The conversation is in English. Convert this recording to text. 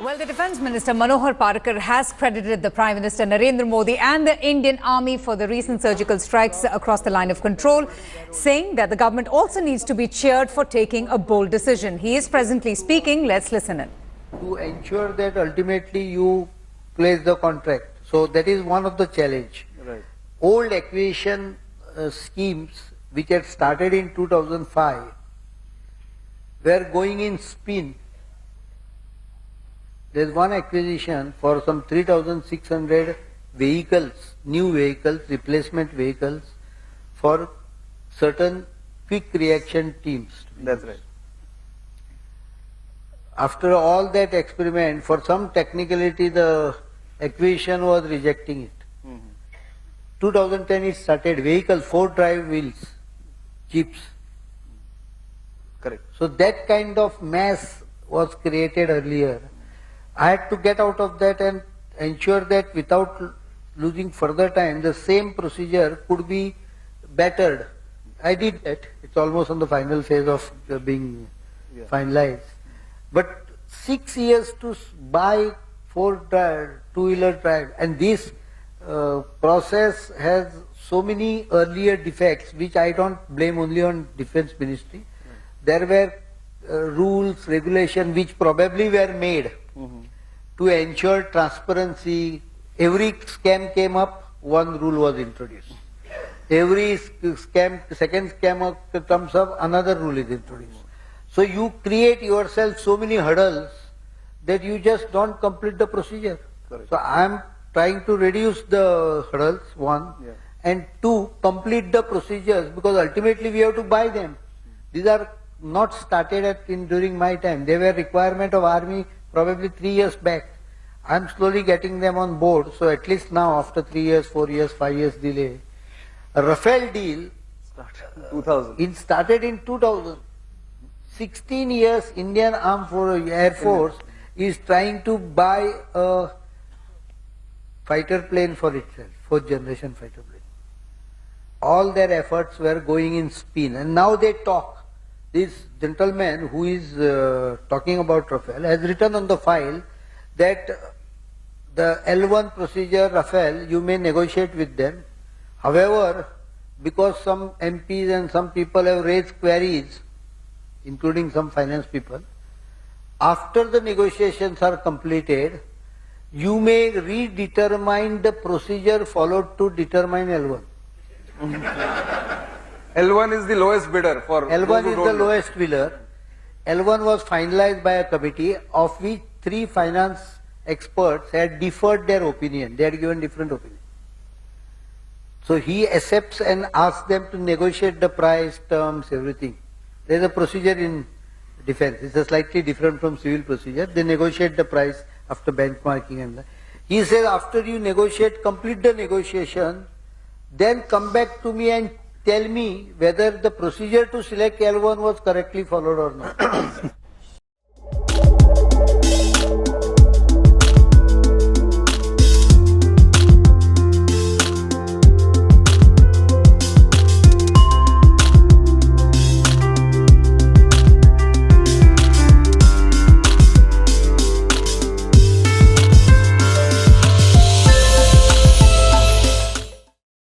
Well, the Defence Minister Manohar Parrikar has credited the Prime Minister Narendra Modi and the Indian Army for the recent surgical strikes across the line of control, saying that the government also needs to be cheered for taking a bold decision. He is presently speaking. Let's listen in. To ensure that ultimately you place the contract. So that is one of the challenge. Right. Old acquisition schemes which had started in 2005 were going in spin. There is one acquisition for some 3,600 vehicles, new vehicles, replacement vehicles for certain quick reaction teams. That's right. After all that experiment, for some technicality, the acquisition was rejecting it. 2010 it started, vehicles, 4 drive wheels, jeeps. Correct. So that kind of mass was created earlier. I had to get out of that and ensure that without losing further time, the same procedure could be bettered. I did that. It's almost on the final phase of being finalized. But 6 years to buy 4 two-wheeler drive, and this process has so many earlier defects, which I don't blame only on Defence Ministry. There were rules, regulation, which probably were made to ensure transparency. Every scam came up, one rule was introduced. Every second scam comes up, another rule is introduced. So you create yourself so many hurdles that you just don't complete the procedure. Correct. So I am trying to reduce the hurdles, one, and two, complete the procedures, because ultimately we have to buy them. These are not started during my time. They were requirement of army probably 3 years back. I am slowly getting them on board. So at least now, after 3 years, 4 years, 5 years delay, a Rafale deal 2000. started in 2000. 16 years Indian Armed Air Force is trying to buy a fighter plane for itself, 4th generation fighter plane. All their efforts were going in spin, and now they talk. This gentleman who is talking about Rafale has written on the file that the L1 procedure Rafale, you may negotiate with them. However, because some MPs and some people have raised queries, including some finance people, after the negotiations are completed, you may redetermine the procedure followed to determine L1. L1 is the lowest bidder for L1 is the lowest bidder. L1 was finalized by a committee of which 3 finance experts had deferred their opinion. They had given different opinion. So he accepts and asks them to negotiate the price, terms, everything. There is a procedure in defense. It's a slightly different from civil procedure. They negotiate the price after benchmarking and that. He says after you negotiate, complete the negotiation, then come back to me and tell me whether the procedure to select L1 was correctly followed or not.